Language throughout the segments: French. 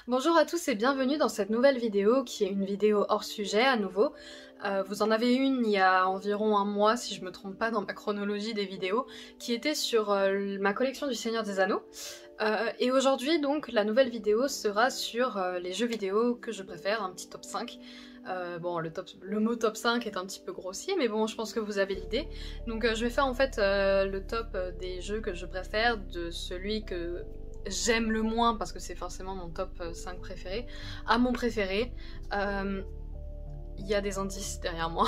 Bonjour à tous et bienvenue dans cette nouvelle vidéo qui est une vidéo hors sujet à nouveau. Vous en avez une il y a environ un mois si je me trompe pas dans ma chronologie des vidéos qui était sur ma collection du Seigneur des Anneaux. Et aujourd'hui donc la nouvelle vidéo sera sur les jeux vidéo que je préfère, un petit top 5. Bon le mot top 5 est un petit peu grossier mais bon je pense que vous avez l'idée. Donc je vais faire en fait le top des jeux que je préfère, de celui que j'aime le moins parce que c'est forcément mon top 5 préféré, à mon préféré. Il y a des indices derrière moi.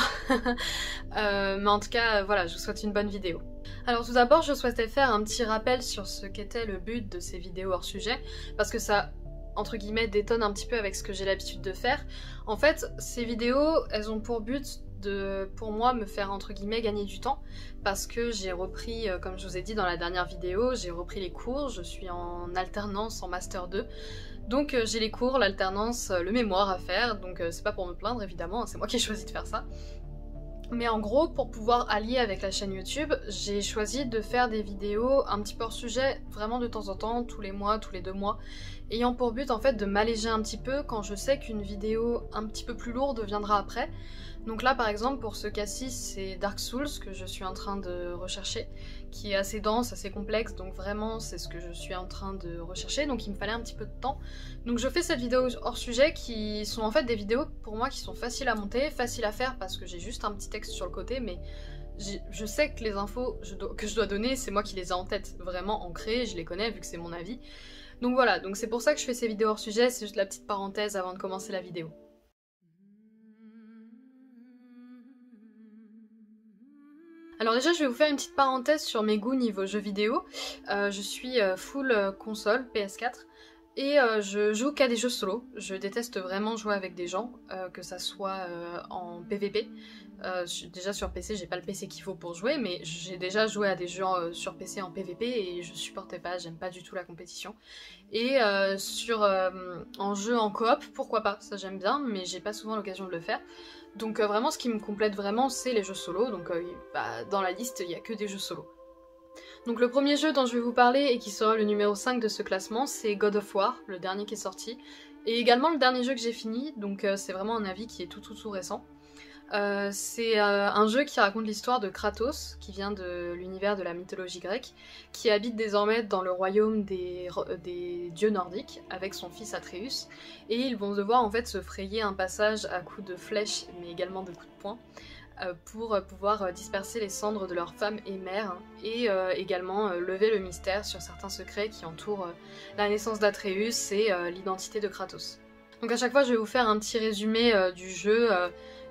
Mais en tout cas, voilà, je vous souhaite une bonne vidéo. Alors tout d'abord, je souhaitais faire un petit rappel sur ce qu'était le but de ces vidéos hors sujet, parce que ça, entre guillemets, détonne un petit peu avec ce que j'ai l'habitude de faire. En fait, ces vidéos, elles ont pour but de, pour moi, me faire entre guillemets gagner du temps, parce que j'ai repris, comme je vous ai dit dans la dernière vidéo, j'ai repris les cours, je suis en alternance en Master 2, donc j'ai les cours, l'alternance, le mémoire à faire, donc c'est pas pour me plaindre évidemment, c'est moi qui ai choisi de faire ça. Mais en gros, pour pouvoir allier avec la chaîne YouTube, j'ai choisi de faire des vidéos un petit peu hors sujet, vraiment de temps en temps, tous les mois, tous les 2 mois, ayant pour but en fait de m'alléger un petit peu quand je sais qu'une vidéo un petit peu plus lourde viendra après. Donc là par exemple pour ce cas-ci c'est Dark Souls que je suis en train de rechercher, qui est assez dense, assez complexe, donc vraiment c'est ce que je suis en train de rechercher, donc il me fallait un petit peu de temps. Donc je fais cette vidéo hors sujet qui sont en fait des vidéos pour moi qui sont faciles à monter, faciles à faire parce que j'ai juste un petit texte sur le côté, mais je sais que les infos que je dois donner, c'est moi qui les ai en tête, vraiment ancrées, je les connais vu que c'est mon avis. Donc voilà, donc c'est pour ça que je fais ces vidéos hors sujet, c'est juste la petite parenthèse avant de commencer la vidéo. Alors déjà je vais vous faire une petite parenthèse sur mes goûts niveau jeux vidéo. Je suis full console, PS4, et je joue qu'à des jeux solo. Je déteste vraiment jouer avec des gens, que ça soit en PVP. Déjà sur PC, j'ai pas le PC qu'il faut pour jouer, mais j'ai déjà joué à des jeux sur PC en PVP et je supportais pas, j'aime pas du tout la compétition. Et en jeu en coop, pourquoi pas, ça j'aime bien, mais j'ai pas souvent l'occasion de le faire. Donc vraiment ce qui me complète vraiment c'est les jeux solo, donc dans la liste il y a que des jeux solo. Donc le premier jeu dont je vais vous parler et qui sera le numéro 5 de ce classement c'est God of War, le dernier qui est sorti, et également le dernier jeu que j'ai fini, donc c'est vraiment un avis qui est tout récent. C'est un jeu qui raconte l'histoire de Kratos, qui vient de l'univers de la mythologie grecque, qui habite désormais dans le royaume des dieux nordiques avec son fils Atreus, et ils vont devoir en fait se frayer un passage à coups de flèches mais également de coups de poing pour pouvoir disperser les cendres de leur femme et mère, et également lever le mystère sur certains secrets qui entourent la naissance d'Atreus et l'identité de Kratos. Donc à chaque fois je vais vous faire un petit résumé du jeu,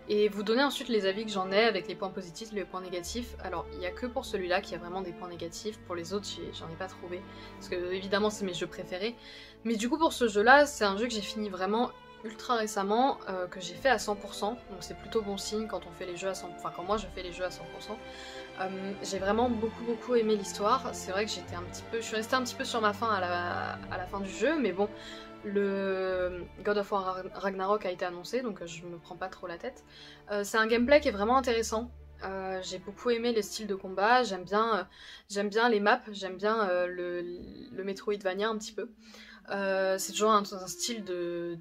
et vous donner ensuite les avis que j'en ai avec les points positifs et les points négatifs. Alors il n'y a que pour celui-là qu'il y a vraiment des points négatifs, pour les autres j'en ai pas trouvé, parce que évidemment c'est mes jeux préférés. Mais du coup pour ce jeu-là, c'est un jeu que j'ai fini vraiment ultra récemment, que j'ai fait à 100%, donc c'est plutôt bon signe quand on fait les jeux à 100%, enfin quand moi je fais les jeux à 100%. J'ai vraiment beaucoup aimé l'histoire, c'est vrai que je suis restée un petit peu sur ma faim à la fin du jeu, mais bon, le God of War Ragnarok a été annoncé, donc je me prends pas trop la tête. C'est un gameplay qui est vraiment intéressant. J'ai beaucoup aimé le style de combat, j'aime bien les maps, j'aime bien le Metroidvania un petit peu. C'est toujours un style de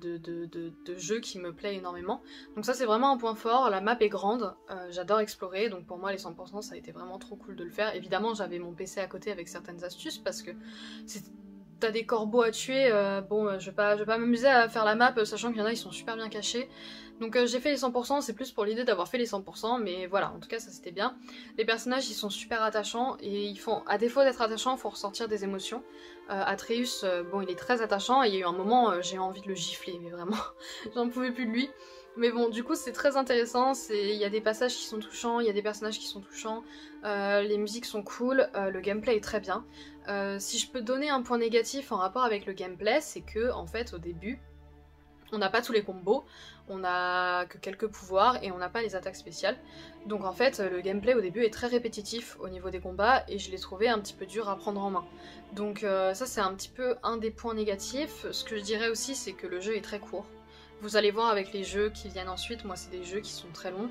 jeu qui me plaît énormément. Donc ça c'est vraiment un point fort, la map est grande, j'adore explorer, donc pour moi les 100% ça a été vraiment trop cool de le faire. Évidemment j'avais mon PC à côté avec certaines astuces parce que t'as des corbeaux à tuer, bon je vais pas m'amuser à faire la map sachant qu'il y en a ils sont super bien cachés. Donc j'ai fait les 100%, c'est plus pour l'idée d'avoir fait les 100%, mais voilà, en tout cas ça c'était bien. Les personnages ils sont super attachants et ils font, à défaut d'être attachants, faut ressortir des émotions. Atreus, bon il est très attachant et il y a eu un moment j'ai envie de le gifler, mais vraiment, j'en pouvais plus de lui. Mais bon, du coup c'est très intéressant, il y a des passages qui sont touchants, il y a des personnages qui sont touchants, les musiques sont cool, le gameplay est très bien. Si je peux donner un point négatif en rapport avec le gameplay, c'est que en fait au début, on n'a pas tous les combos, on a que quelques pouvoirs et on n'a pas les attaques spéciales. Donc en fait le gameplay au début est très répétitif au niveau des combats et je l'ai trouvé un petit peu dur à prendre en main. Donc ça c'est un petit peu un des points négatifs. Ce que je dirais aussi c'est que le jeu est très court. Vous allez voir avec les jeux qui viennent ensuite, moi c'est des jeux qui sont très longs.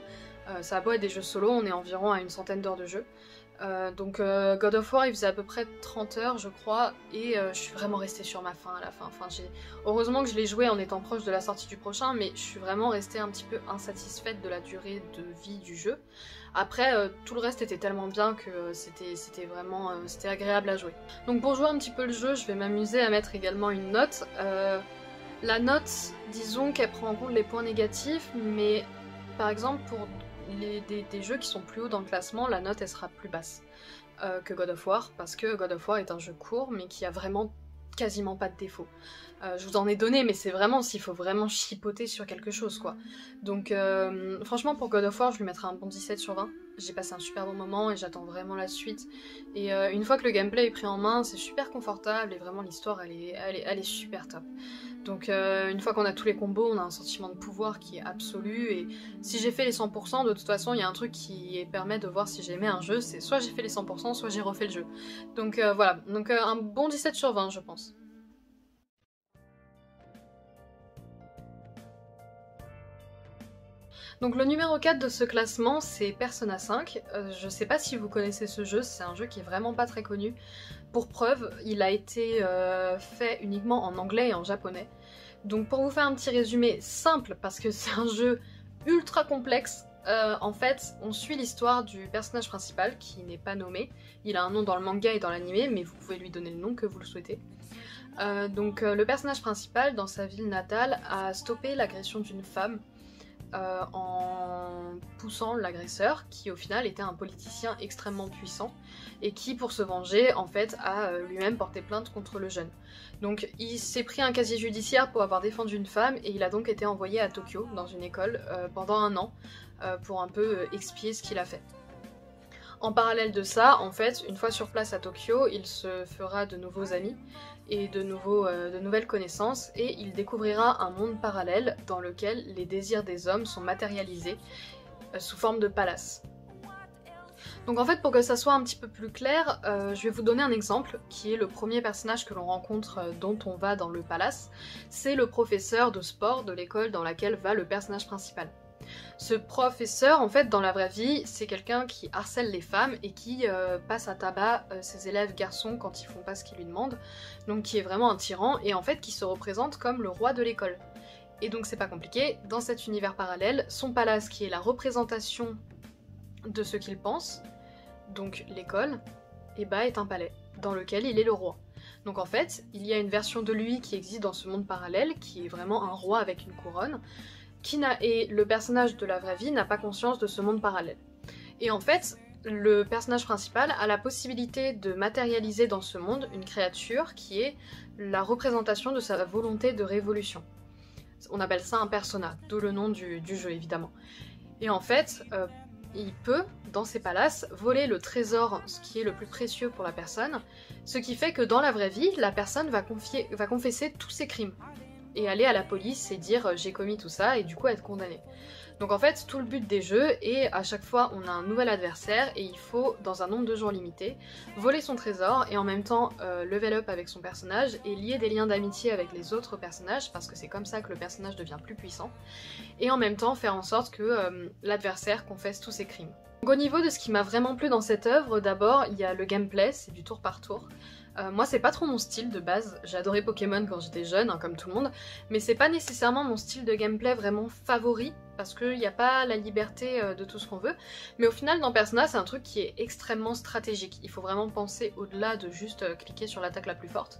Ça a beau être des jeux solo, on est environ à une centaine d'heures de jeu. God of War il faisait à peu près 30 heures je crois et je suis vraiment restée sur ma faim à la fin. Heureusement que je l'ai joué en étant proche de la sortie du prochain, mais je suis vraiment restée un petit peu insatisfaite de la durée de vie du jeu. Après tout le reste était tellement bien que c'était vraiment c'était agréable à jouer. Donc pour jouer un petit peu le jeu, je vais m'amuser à mettre également une note. La note, disons qu'elle prend en compte les points négatifs, mais par exemple pour des jeux qui sont plus hauts dans le classement, la note elle sera plus basse que God of War, parce que God of War est un jeu court mais qui a vraiment quasiment pas de défauts. Je vous en ai donné, mais c'est vraiment s'il faut vraiment chipoter sur quelque chose quoi. Donc franchement pour God of War je lui mettrai un bon 17 sur 20. J'ai passé un super bon moment et j'attends vraiment la suite. Et une fois que le gameplay est pris en main, c'est super confortable et vraiment l'histoire elle est super top. Donc une fois qu'on a tous les combos, on a un sentiment de pouvoir qui est absolu, et si j'ai fait les 100%, de toute façon il y a un truc qui permet de voir si j'ai aimé un jeu, c'est soit j'ai fait les 100%, soit j'ai refait le jeu. Donc voilà, donc un bon 17 sur 20 je pense. Donc le numéro 4 de ce classement c'est Persona 5, je sais pas si vous connaissez ce jeu, c'est un jeu qui est vraiment pas très connu. Pour preuve, il a été fait uniquement en anglais et en japonais. Donc pour vous faire un petit résumé simple, parce que c'est un jeu ultra complexe, en fait on suit l'histoire du personnage principal qui n'est pas nommé. Il a un nom dans le manga et dans l'anime, mais vous pouvez lui donner le nom que vous le souhaitez. Le personnage principal dans sa ville natale a stoppé l'agression d'une femme en poussant l'agresseur, qui au final était un politicien extrêmement puissant et qui pour se venger en fait a lui-même porté plainte contre le jeune. Donc il s'est pris un casier judiciaire pour avoir défendu une femme et il a donc été envoyé à Tokyo dans une école pendant un an pour un peu expier ce qu'il a fait. En parallèle de ça, en fait, une fois sur place à Tokyo, il se fera de nouveaux amis et de nouvelles connaissances, et il découvrira un monde parallèle dans lequel les désirs des hommes sont matérialisés sous forme de palace. Donc en fait, pour que ça soit un petit peu plus clair, je vais vous donner un exemple qui est le premier personnage que l'on rencontre dont on va dans le palace. C'est le professeur de sport de l'école dans laquelle va le personnage principal. Ce professeur, en fait, dans la vraie vie, c'est quelqu'un qui harcèle les femmes et qui passe à tabac ses élèves garçons quand ils font pas ce qu'ils lui demandent, donc qui est vraiment un tyran et en fait qui se représente comme le roi de l'école. Et donc c'est pas compliqué, dans cet univers parallèle, son palace qui est la représentation de ce qu'il pense, donc l'école, est un palais dans lequel il est le roi. Donc en fait, il y a une version de lui qui existe dans ce monde parallèle, qui est vraiment un roi avec une couronne, et le personnage de la vraie vie n'a pas conscience de ce monde parallèle. Et en fait, le personnage principal a la possibilité de matérialiser dans ce monde une créature qui est la représentation de sa volonté de révolution. On appelle ça un persona, d'où le nom du jeu évidemment. Et en fait, il peut, dans ses palaces, voler le trésor, ce qui est le plus précieux pour la personne, ce qui fait que dans la vraie vie, la personne va confesser tous ses crimes. Et aller à la police et dire j'ai commis tout ça et du coup être condamné. Donc en fait tout le but des jeux est à chaque fois on a un nouvel adversaire et il faut dans un nombre de jours limité voler son trésor et en même temps level up avec son personnage et lier des liens d'amitié avec les autres personnages parce que c'est comme ça que le personnage devient plus puissant et en même temps faire en sorte que l'adversaire confesse tous ses crimes. Donc au niveau de ce qui m'a vraiment plu dans cette œuvre, d'abord il y a le gameplay, c'est du tour par tour. Moi c'est pas trop mon style de base, j'ai adoré Pokémon quand j'étais jeune, hein, comme tout le monde, mais c'est pas nécessairement mon style de gameplay vraiment favori, parce qu'il n'y a pas la liberté de tout ce qu'on veut, mais au final dans Persona c'est un truc qui est extrêmement stratégique, il faut vraiment penser au-delà de juste cliquer sur l'attaque la plus forte.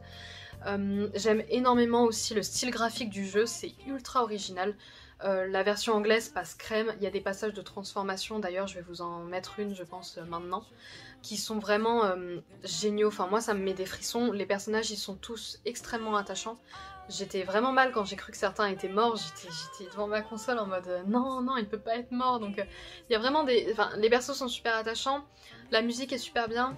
J'aime énormément aussi le style graphique du jeu, c'est ultra original. La version anglaise passe crème, il y a des passages de transformation, d'ailleurs je vais vous en mettre une je pense maintenant, qui sont vraiment géniaux, enfin moi ça me met des frissons, les personnages ils sont tous extrêmement attachants. J'étais vraiment mal quand j'ai cru que certains étaient morts, j'étais devant ma console en mode non, il peut pas être mort, donc il y a vraiment les persos sont super attachants, la musique est super bien.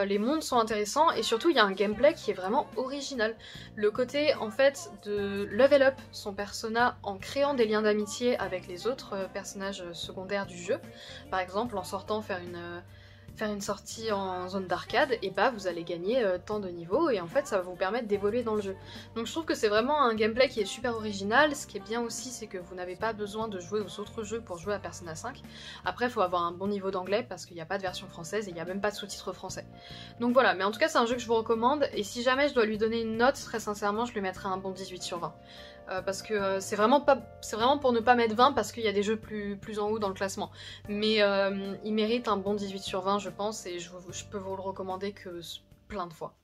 Les mondes sont intéressants et surtout il y a un gameplay qui est vraiment original. Le côté en fait de level up son persona en créant des liens d'amitié avec les autres personnages secondaires du jeu. Par exemple en sortant faire faire une sortie en zone d'arcade, et bah vous allez gagner tant de niveaux et en fait ça va vous permettre d'évoluer dans le jeu. Donc je trouve que c'est vraiment un gameplay qui est super original. Ce qui est bien aussi c'est que vous n'avez pas besoin de jouer aux autres jeux pour jouer à Persona 5. Après il faut avoir un bon niveau d'anglais parce qu'il n'y a pas de version française et il n'y a même pas de sous-titres français. Donc voilà, mais en tout cas c'est un jeu que je vous recommande et si jamais je dois lui donner une note, très sincèrement je lui mettrai un bon 18 sur 20. Parce que c'est vraiment pour ne pas mettre 20 parce qu'il y a des jeux plus en haut dans le classement. Mais il mérite un bon 18 sur 20 je pense et je peux vous le recommander que plein de fois.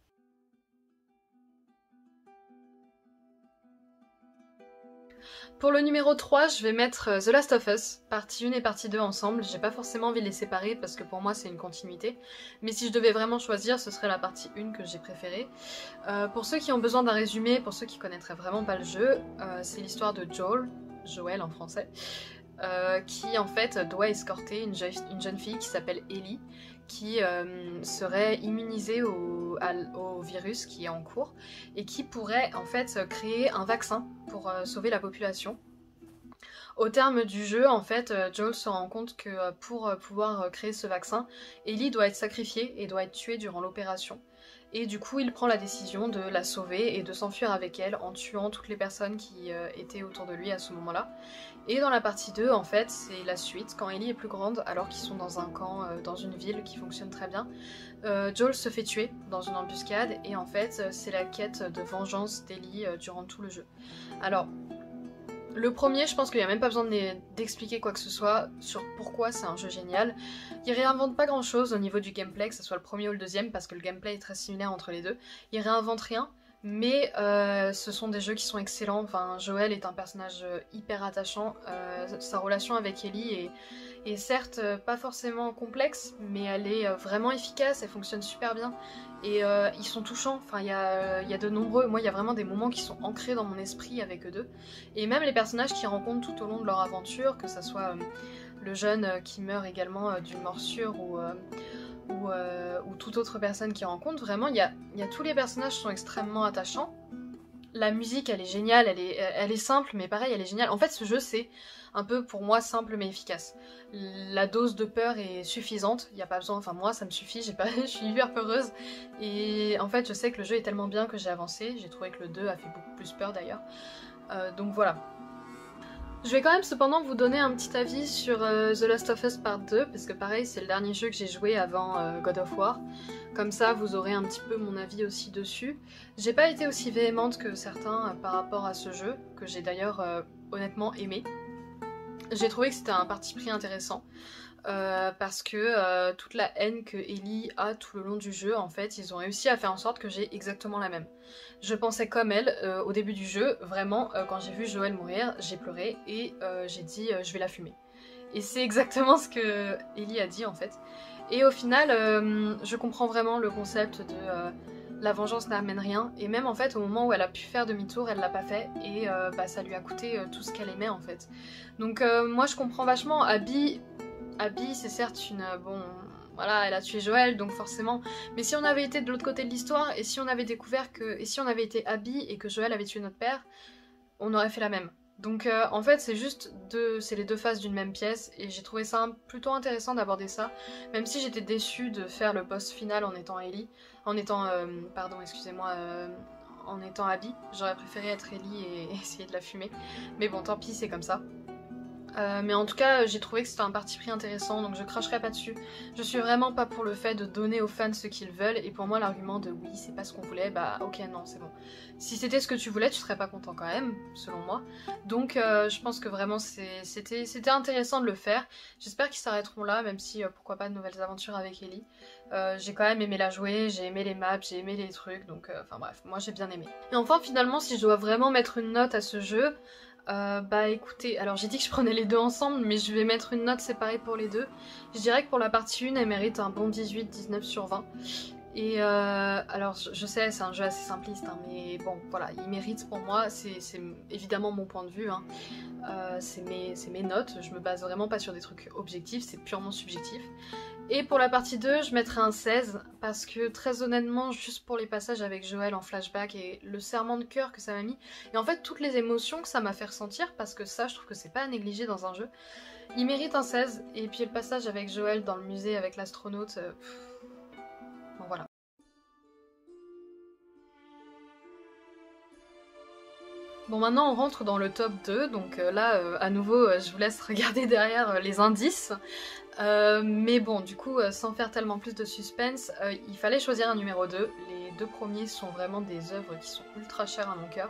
Pour le numéro 3, je vais mettre The Last of Us, partie 1 et partie 2 ensemble. J'ai pas forcément envie de les séparer parce que pour moi c'est une continuité. Mais si je devais vraiment choisir, ce serait la partie 1 que j'ai préférée. Pour ceux qui ont besoin d'un résumé, pour ceux qui connaîtraient vraiment pas le jeu, c'est l'histoire de Joël en français, qui en fait doit escorter une jeune fille qui s'appelle Ellie, qui serait immunisée au virus qui est en cours et qui pourrait en fait créer un vaccin pour sauver la population. Au terme du jeu, en fait, Joel se rend compte que pour pouvoir créer ce vaccin, Ellie doit être sacrifiée et doit être tuée durant l'opération. Et du coup, il prend la décision de la sauver et de s'enfuir avec elle en tuant toutes les personnes qui étaient autour de lui à ce moment-là. Et dans la partie 2, en fait, c'est la suite, quand Ellie est plus grande, alors qu'ils sont dans un camp, dans une ville qui fonctionne très bien. Joel se fait tuer dans une embuscade et en fait, c'est la quête de vengeance d'Ellie durant tout le jeu. Alors, le premier, je pense qu'il n'y a même pas besoin d'expliquer quoi que ce soit sur pourquoi c'est un jeu génial. Il réinvente pas grand chose au niveau du gameplay, que ce soit le premier ou le deuxième, parce que le gameplay est très similaire entre les deux. Il réinvente rien, mais ce sont des jeux qui sont excellents. Enfin, Joel est un personnage hyper attachant. Sa relation avec Ellie est certes pas forcément complexe, mais elle est vraiment efficace, elle fonctionne super bien. Et ils sont touchants, enfin il y a de nombreux, moi il y a vraiment des moments qui sont ancrés dans mon esprit avec eux deux. Et même les personnages qu'ils rencontrent tout au long de leur aventure, que ce soit le jeune qui meurt également d'une morsure ou toute autre personne qu'ils rencontrent, vraiment il y a tous les personnages qui sont extrêmement attachants. La musique elle est géniale, elle est simple mais pareil elle est géniale. En fait ce jeu c'est un peu pour moi simple mais efficace. La dose de peur est suffisante, il n'y a pas besoin, enfin moi ça me suffit, je suis hyper peureuse. Et en fait je sais que le jeu est tellement bien que j'ai avancé, j'ai trouvé que le 2 a fait beaucoup plus peur d'ailleurs. Donc voilà. Je vais quand même cependant vous donner un petit avis sur The Last of Us Part 2, parce que pareil c'est le dernier jeu que j'ai joué avant God of War. Comme ça vous aurez un petit peu mon avis aussi dessus. J'ai pas été aussi véhémente que certains par rapport à ce jeu, que j'ai d'ailleurs honnêtement aimé. J'ai trouvé que c'était un parti pris intéressant. Parce que toute la haine que Ellie a tout le long du jeu, en fait, ils ont réussi à faire en sorte que j'ai exactement la même. Je pensais comme elle au début du jeu, vraiment, quand j'ai vu Joël mourir, j'ai pleuré et j'ai dit je vais la fumer. Et c'est exactement ce que Ellie a dit en fait. Et au final, je comprends vraiment le concept de la vengeance n'amène rien. Et même en fait, au moment où elle a pu faire demi-tour, elle l'a pas fait et ça lui a coûté tout ce qu'elle aimait en fait. Donc moi je comprends vachement. Abby c'est certes une... bon, voilà, elle a tué Joël, donc forcément... Mais si on avait été de l'autre côté de l'histoire, et si on avait découvert que... Et si on avait été Abby et que Joël avait tué notre père, on aurait fait la même. Donc en fait, c'est juste c'est les deux faces d'une même pièce, et j'ai trouvé ça plutôt intéressant d'aborder ça, même si j'étais déçue de faire le boss final en étant Ellie, en étant... pardon, excusez-moi... en étant Abby. J'aurais préféré être Ellie et essayer de la fumer. Mais bon, tant pis, c'est comme ça. Mais en tout cas j'ai trouvé que c'était un parti pris intéressant, donc je cracherai pas dessus. Je suis vraiment pas pour le fait de donner aux fans ce qu'ils veulent, et pour moi l'argument de oui c'est pas ce qu'on voulait, bah ok non c'est bon. Si c'était ce que tu voulais tu serais pas content quand même, selon moi. Donc je pense que vraiment c'était intéressant de le faire. J'espère qu'ils s'arrêteront là, même si pourquoi pas de nouvelles aventures avec Ellie. J'ai quand même aimé la jouer, j'ai aimé les maps, j'ai aimé les trucs, donc enfin bref, moi j'ai bien aimé. Et enfin finalement si je dois vraiment mettre une note à ce jeu, bah écoutez, alors j'ai dit que je prenais les deux ensemble, mais je vais mettre une note séparée pour les deux. Je dirais que pour la partie 1, elle mérite un bon 18-19 sur 20. Et alors je sais, c'est un jeu assez simpliste, hein, mais bon, voilà, il mérite pour moi, c'est évidemment mon point de vue, hein. C'est mes notes, je me base vraiment pas sur des trucs objectifs, c'est purement subjectif. Et pour la partie 2, je mettrai un 16 parce que très honnêtement, juste pour les passages avec Joël en flashback et le serrement de cœur que ça m'a mis, et en fait toutes les émotions que ça m'a fait ressentir, parce que ça je trouve que c'est pas à négliger dans un jeu, il mérite un 16. Et puis le passage avec Joël dans le musée avec l'astronaute, bon voilà. Bon, maintenant on rentre dans le top 2, donc là à nouveau je vous laisse regarder derrière les indices. Mais bon, du coup, sans faire tellement plus de suspense, il fallait choisir un numéro 2. Les deux premiers sont vraiment des œuvres qui sont ultra chères à mon cœur.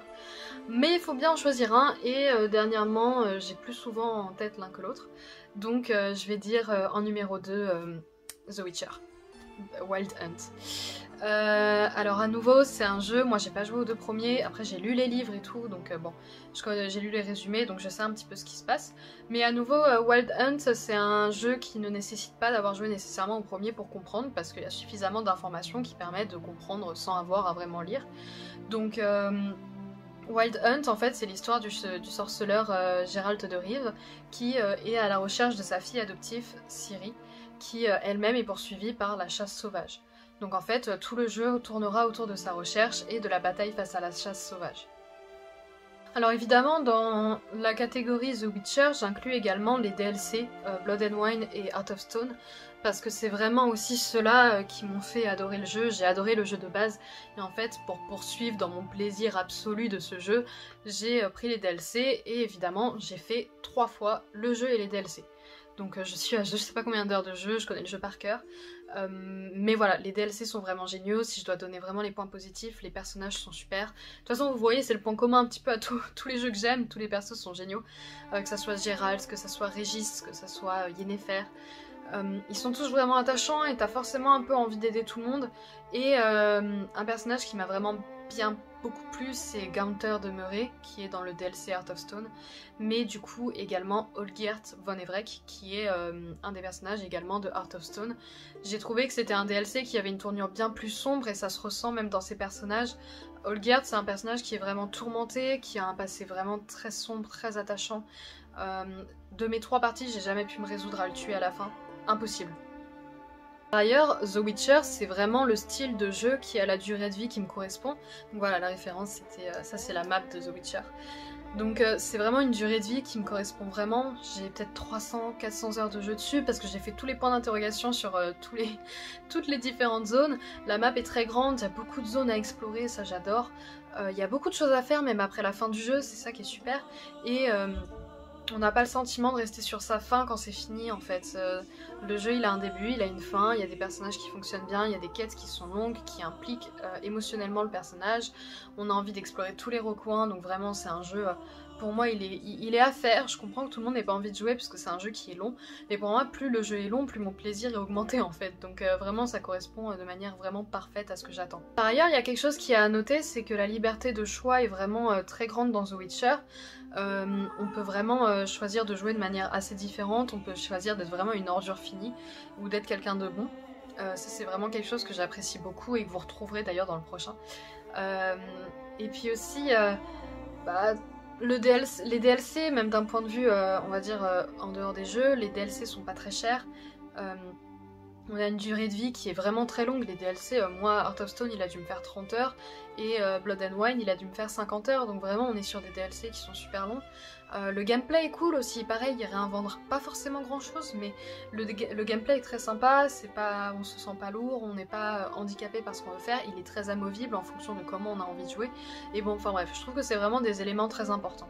Mais il faut bien en choisir un, et dernièrement, j'ai plus souvent en tête l'un que l'autre. Donc je vais dire en numéro 2, The Witcher, Wild Hunt. Alors à nouveau c'est un jeu, moi j'ai pas joué aux deux premiers, après j'ai lu les livres et tout, donc bon, j'ai lu les résumés donc je sais un petit peu ce qui se passe. Mais à nouveau Wild Hunt c'est un jeu qui ne nécessite pas d'avoir joué nécessairement au premier pour comprendre, parce qu'il y a suffisamment d'informations qui permettent de comprendre sans avoir à vraiment lire. Donc Wild Hunt en fait c'est l'histoire du sorceleur Geralt de Rive qui est à la recherche de sa fille adoptive Ciri, qui elle-même est poursuivie par la chasse sauvage. Donc en fait, tout le jeu tournera autour de sa recherche et de la bataille face à la chasse sauvage. Alors évidemment, dans la catégorie The Witcher, j'inclus également les DLC Blood and Wine et Heart of Stone, parce que c'est vraiment aussi ceux-là qui m'ont fait adorer le jeu. J'ai adoré le jeu de base, et en fait, pour poursuivre dans mon plaisir absolu de ce jeu, j'ai pris les DLC, et évidemment, j'ai fait 3 fois le jeu et les DLC. Donc je suis à je sais pas combien d'heures de jeu, je connais le jeu par cœur. Mais voilà, les DLC sont vraiment géniaux. Si je dois donner vraiment les points positifs, les personnages sont super. De toute façon, vous voyez, c'est le point commun un petit peu à tous les jeux que j'aime. Tous les persos sont géniaux. Que ça soit Geralt, que ça soit Régis, que ça soit Yennefer. Ils sont tous vraiment attachants et t'as forcément un peu envie d'aider tout le monde. Et un personnage qui m'a vraiment beaucoup plus, c'est Gunther de Murray, qui est dans le DLC Heart of Stone, mais du coup également Olgierd von Everec, qui est un des personnages également de Heart of Stone. J'ai trouvé que c'était un DLC qui avait une tournure bien plus sombre, et ça se ressent même dans ses personnages. Olgierd, c'est un personnage qui est vraiment tourmenté, qui a un passé vraiment très sombre, très attachant. De mes 3 parties, j'ai jamais pu me résoudre à le tuer à la fin. Impossible. Par ailleurs, The Witcher, c'est vraiment le style de jeu qui a la durée de vie qui me correspond. Donc voilà, la référence, c'était ça, c'est la map de The Witcher. Donc c'est vraiment une durée de vie qui me correspond vraiment. J'ai peut-être 300-400 heures de jeu dessus, parce que j'ai fait tous les points d'interrogation sur toutes les différentes zones. La map est très grande, il y a beaucoup de zones à explorer, ça j'adore. Il y a beaucoup de choses à faire, même après la fin du jeu, c'est ça qui est super. Et on n'a pas le sentiment de rester sur sa fin quand c'est fini en fait. Le jeu il a un début, il a une fin, il y a des personnages qui fonctionnent bien, il y a des quêtes qui sont longues, qui impliquent émotionnellement le personnage. On a envie d'explorer tous les recoins, donc vraiment c'est un jeu, pour moi il est à faire. Je comprends que tout le monde n'ait pas envie de jouer parce que c'est un jeu qui est long, mais pour moi plus le jeu est long, plus mon plaisir est augmenté en fait. Donc vraiment ça correspond de manière vraiment parfaite à ce que j'attends. Par ailleurs il y a quelque chose qui est à noter, c'est que la liberté de choix est vraiment très grande dans The Witcher. On peut vraiment choisir de jouer de manière assez différente, on peut choisir d'être vraiment une ordure finie ou d'être quelqu'un de bon. Ça c'est vraiment quelque chose que j'apprécie beaucoup et que vous retrouverez d'ailleurs dans le prochain. Et puis aussi, les DLC, même d'un point de vue, on va dire, en dehors des jeux, les DLC sont pas très chers. On a une durée de vie qui est vraiment très longue. Les DLC, moi, Heart of Stone, il a dû me faire 30 heures, et Blood and Wine, il a dû me faire 50 heures, donc vraiment, on est sur des DLC qui sont super longs. Le gameplay est cool aussi, pareil, il réinvente pas forcément grand chose, mais le gameplay est très sympa, on se sent pas lourd, on n'est pas handicapé par ce qu'on veut faire, il est très amovible en fonction de comment on a envie de jouer, et bon, enfin bref, je trouve que c'est vraiment des éléments très importants.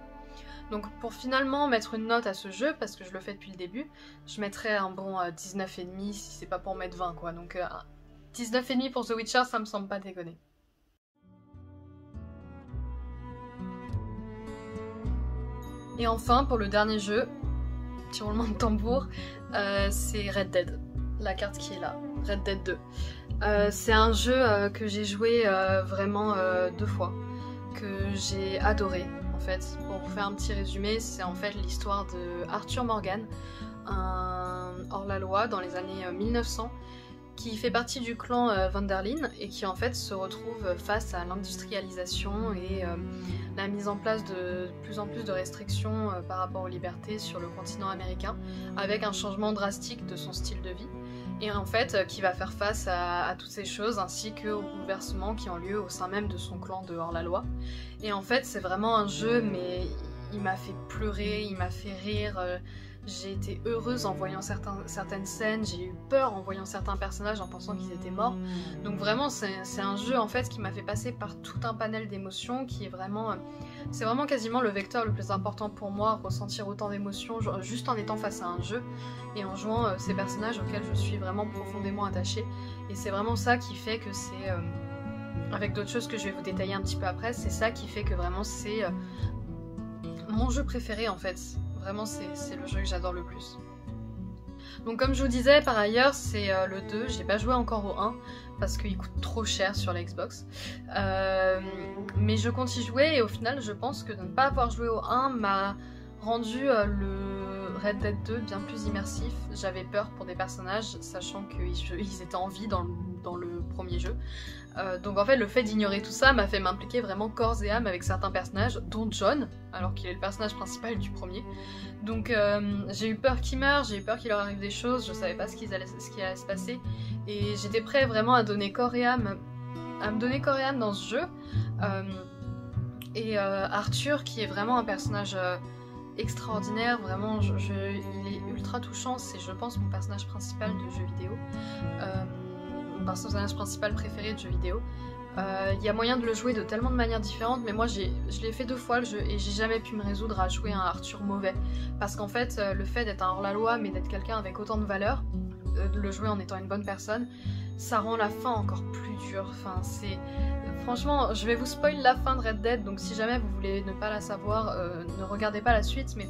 Donc pour finalement mettre une note à ce jeu, parce que je le fais depuis le début, je mettrais un bon 19,5 si c'est pas pour mettre 20 quoi. Donc 19,5 pour The Witcher, ça me semble pas déconner. Et enfin pour le dernier jeu, petit roulement de tambour, c'est Red Dead. La carte qui est là, Red Dead 2. C'est un jeu que j'ai joué vraiment 2 fois, que j'ai adoré. En fait, pour vous faire un petit résumé, c'est en fait l'histoire de Arthur Morgan, un hors-la-loi dans les années 1900, qui fait partie du clan Van der Linde et qui en fait se retrouve face à l'industrialisation et la mise en place de plus en plus de restrictions par rapport aux libertés sur le continent américain, avec un changement drastique de son style de vie. et en fait qui va faire face à toutes ces choses ainsi qu'aux bouleversements qui ont lieu au sein même de son clan de hors-la-loi. Et en fait c'est vraiment un jeu, mais il m'a fait pleurer, il m'a fait rire, j'ai été heureuse en voyant certaines scènes, j'ai eu peur en voyant certains personnages en pensant qu'ils étaient morts. Donc vraiment c'est un jeu en fait qui m'a fait passer par tout un panel d'émotions qui est vraiment... c'est vraiment quasiment le vecteur le plus important pour moi, ressentir autant d'émotions juste en étant face à un jeu et en jouant ces personnages auxquels je suis vraiment profondément attachée. Et c'est vraiment ça qui fait que c'est... avec d'autres choses que je vais vous détailler un petit peu après, c'est ça qui fait que vraiment c'est mon jeu préféré en fait. Vraiment c'est le jeu que j'adore le plus. Donc comme je vous disais par ailleurs c'est le 2, j'ai pas joué encore au 1 parce qu'il coûte trop cher sur la Xbox. Mais je compte y jouer et au final je pense que de ne pas avoir joué au 1 m'a rendu le Red Dead 2 bien plus immersif. J'avais peur pour des personnages sachant qu'ils étaient en vie dans le premier jeu. Donc en fait le fait d'ignorer tout ça m'a fait m'impliquer vraiment corps et âme avec certains personnages, dont John, alors qu'il est le personnage principal du premier. Donc j'ai eu peur qu'il meure, j'ai eu peur qu'il leur arrive des choses, je savais pas ce qui allait se passer, et j'étais prêt vraiment à donner corps et âme, à me donner corps et âme dans ce jeu. Arthur qui est vraiment un personnage extraordinaire, vraiment il est ultra touchant, c'est je pense mon personnage principal de jeu vidéo. Mon personnage principal préféré de jeux vidéo. Il y a moyen de le jouer de tellement de manières différentes, mais moi je l'ai fait 2 fois le jeu et j'ai jamais pu me résoudre à jouer un Arthur mauvais. Parce qu'en fait, le fait d'être un hors-la-loi, mais d'être quelqu'un avec autant de valeur, de le jouer en étant une bonne personne, ça rend la fin encore plus dure. Enfin, c'est... Franchement, je vais vous spoil la fin de Red Dead, donc si jamais vous voulez ne pas la savoir, ne regardez pas la suite, mais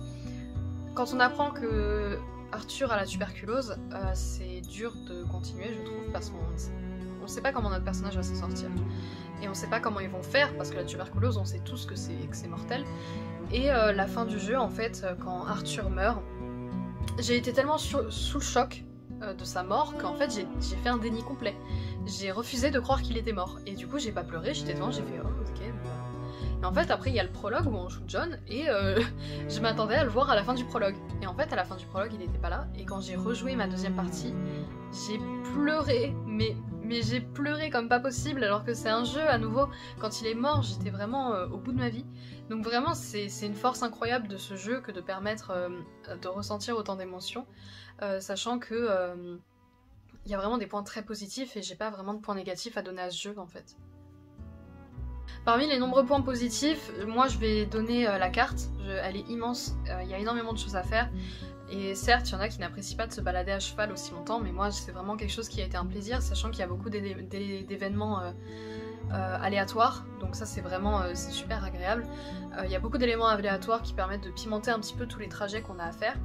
quand on apprend que Arthur a la tuberculose, c'est dur de continuer je trouve, parce qu'on sait pas comment notre personnage va s'en sortir. Et on sait pas comment ils vont faire, parce que la tuberculose on sait tous que c'est mortel. Et la fin du jeu en fait, quand Arthur meurt, j'ai été tellement sous le choc de sa mort qu'en fait j'ai fait un déni complet. J'ai refusé de croire qu'il était mort. Et du coup j'ai pas pleuré, j'étais devant, j'ai fait oh ok. Et en fait après il y a le prologue où on joue John et je m'attendais à le voir à la fin du prologue. Et en fait à la fin du prologue il était pas là, et quand j'ai rejoué ma deuxième partie, j'ai pleuré, mais j'ai pleuré comme pas possible, alors que c'est un jeu à nouveau, quand il est mort j'étais vraiment au bout de ma vie. Donc vraiment c'est une force incroyable de ce jeu que de permettre de ressentir autant d'émotions, sachant que il y a vraiment des points très positifs et j'ai pas vraiment de points négatifs à donner à ce jeu en fait. Parmi les nombreux points positifs, moi je vais donner la carte, elle est immense, il y a énormément de choses à faire, et certes il y en a qui n'apprécient pas de se balader à cheval aussi longtemps, mais moi c'est vraiment quelque chose qui a été un plaisir, sachant qu'il y a beaucoup d'événements aléatoires, donc ça c'est vraiment c'est super agréable. Il y a beaucoup d'éléments aléatoires qui permettent de pimenter un petit peu tous les trajets qu'on a à faire,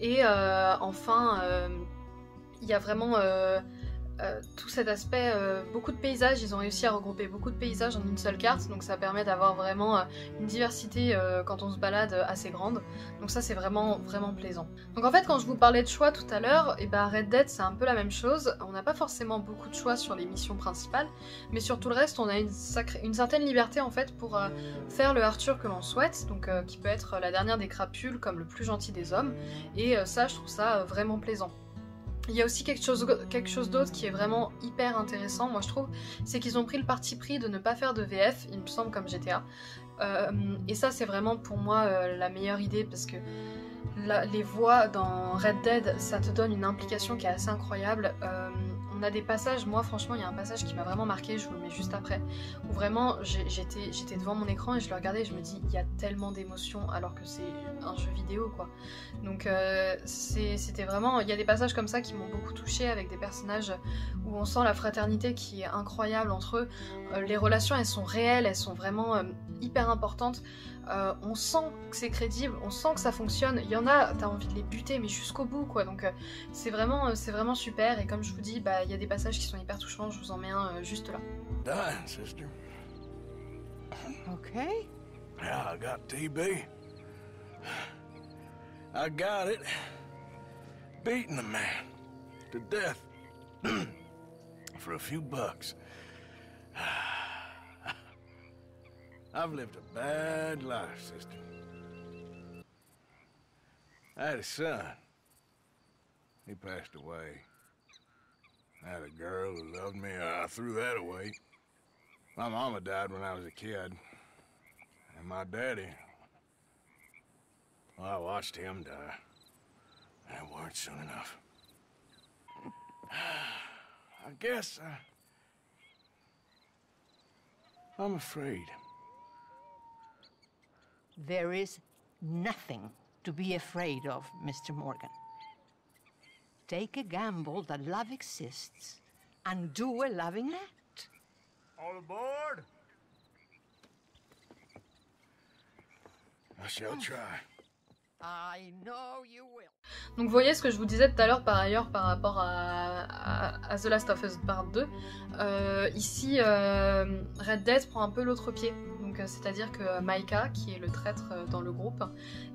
et enfin il y a vraiment... tout cet aspect, beaucoup de paysages, ils ont réussi à regrouper beaucoup de paysages en une seule carte, donc ça permet d'avoir vraiment une diversité quand on se balade assez grande, donc ça c'est vraiment plaisant. Donc en fait quand je vous parlais de choix tout à l'heure, et ben Red Dead c'est un peu la même chose, on n'a pas forcément beaucoup de choix sur les missions principales, mais sur tout le reste on a une certaine liberté en fait pour faire le Arthur que l'on souhaite, donc qui peut être la dernière des crapules comme le plus gentil des hommes, et ça je trouve ça vraiment plaisant. Il y a aussi quelque chose d'autre qui est vraiment hyper intéressant, moi je trouve, c'est qu'ils ont pris le parti pris de ne pas faire de VF, il me semble, comme GTA. Et ça c'est vraiment pour moi la meilleure idée, parce que les voix dans Red Dead, ça te donne une implication qui est assez incroyable. On a des passages, moi franchement il y a un passage qui m'a vraiment marqué, je vous le mets juste après, où vraiment j'étais devant mon écran et je le regardais et je me dis il y a tellement d'émotions alors que c'est un jeu vidéo quoi. Donc c'était vraiment, il y a des passages comme ça qui m'ont beaucoup touchée, avec des personnages où on sent la fraternité qui est incroyable entre eux, les relations elles sont réelles, elles sont vraiment hyper importantes. On sent que c'est crédible, on sent que ça fonctionne, il y en a, t'as envie de les buter mais jusqu'au bout quoi, donc c'est vraiment super, et comme je vous dis, bah il y a des passages qui sont hyper touchants, je vous en mets un juste là. Dying, sister. Okay. Yeah, I got TB. I got it. Beating a man to death for a few bucks. I've lived a bad life, sister. I had a son. He passed away. I had a girl who loved me. I threw that away. My mama died when I was a kid. And my daddy... Well, I watched him die. And it weren't soon enough. I guess I'm afraid. There is nothing to be afraid of, Mr. Morgan. Take a gamble that love exists and do a loving act. All aboard! I shall try. I know you will. Donc vous voyez ce que je vous disais tout à l'heure par ailleurs par rapport à The Last of Us Part 2. Ici, Red Dead prend un peu l'autre pied. Donc c'est-à-dire que Micah, qui est le traître dans le groupe,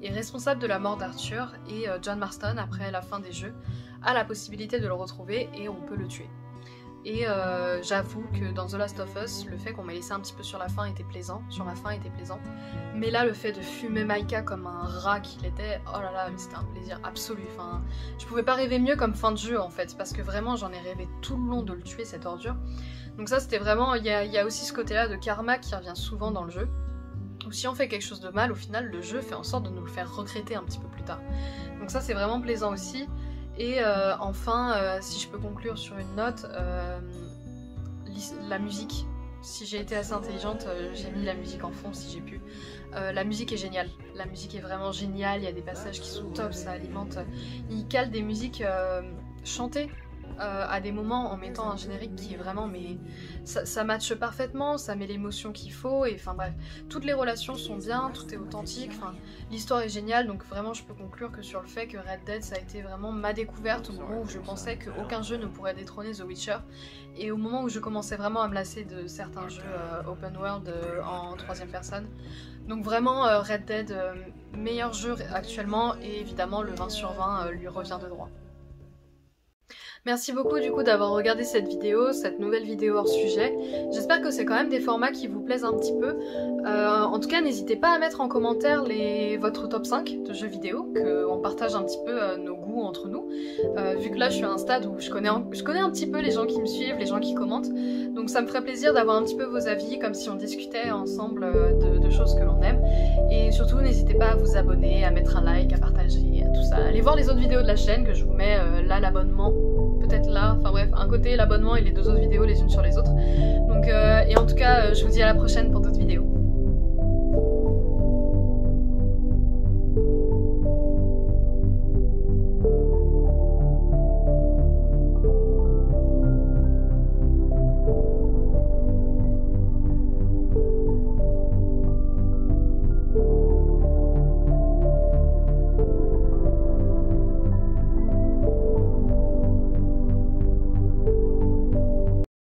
est responsable de la mort d'Arthur et John Marston, après la fin des jeux, a la possibilité de le retrouver et on peut le tuer. Et j'avoue que dans The Last of Us, le fait qu'on m'ait laissé un petit peu sur la fin était plaisant, mais là le fait de fumer Micah comme un rat qu'il était, oh là là, c'était un plaisir absolu. Enfin, je pouvais pas rêver mieux comme fin de jeu en fait, parce que vraiment j'en ai rêvé tout le long de le tuer, cette ordure. Donc ça c'était vraiment, il y a aussi ce côté là de karma qui revient souvent dans le jeu, où si on fait quelque chose de mal, au final le jeu fait en sorte de nous le faire regretter un petit peu plus tard. Donc ça c'est vraiment plaisant aussi. Et enfin, si je peux conclure sur une note, la musique. Si j'ai été assez intelligente, j'ai mis la musique en fond si j'ai pu. La musique est géniale, la musique est vraiment géniale, il y a des passages qui sont top, ça alimente. Il cale des musiques chantées à des moments en mettant un générique qui est vraiment, mais ça matche parfaitement, ça met l'émotion qu'il faut, et enfin bref, toutes les relations sont bien, tout est authentique, enfin l'histoire est géniale, donc vraiment je peux conclure que sur le fait que Red Dead ça a été vraiment ma découverte au moment où je pensais qu'aucun jeu ne pourrait détrôner The Witcher, et au moment où je commençais vraiment à me lasser de certains jeux open world en troisième personne. Donc vraiment Red Dead, meilleur jeu actuellement, et évidemment le 20 sur 20 lui revient de droit. Merci beaucoup du coup d'avoir regardé cette vidéo, cette nouvelle vidéo hors sujet. J'espère que c'est quand même des formats qui vous plaisent un petit peu. En tout cas, n'hésitez pas à mettre en commentaire votre top 5 de jeux vidéo, qu'on partage un petit peu nos goûts entre nous. Vu que là je suis à un stade où je connais un petit peu les gens qui me suivent, les gens qui commentent. Donc ça me ferait plaisir d'avoir un petit peu vos avis, comme si on discutait ensemble de choses que l'on aime. Et surtout, n'hésitez pas à vous abonner, à mettre un like, à partager, à tout ça. Allez voir les autres vidéos de la chaîne, que je vous mets là l'abonnement. Peut-être là, enfin bref, un côté l'abonnement et les deux autres vidéos les unes sur les autres. Donc et en tout cas je vous dis à la prochaine pour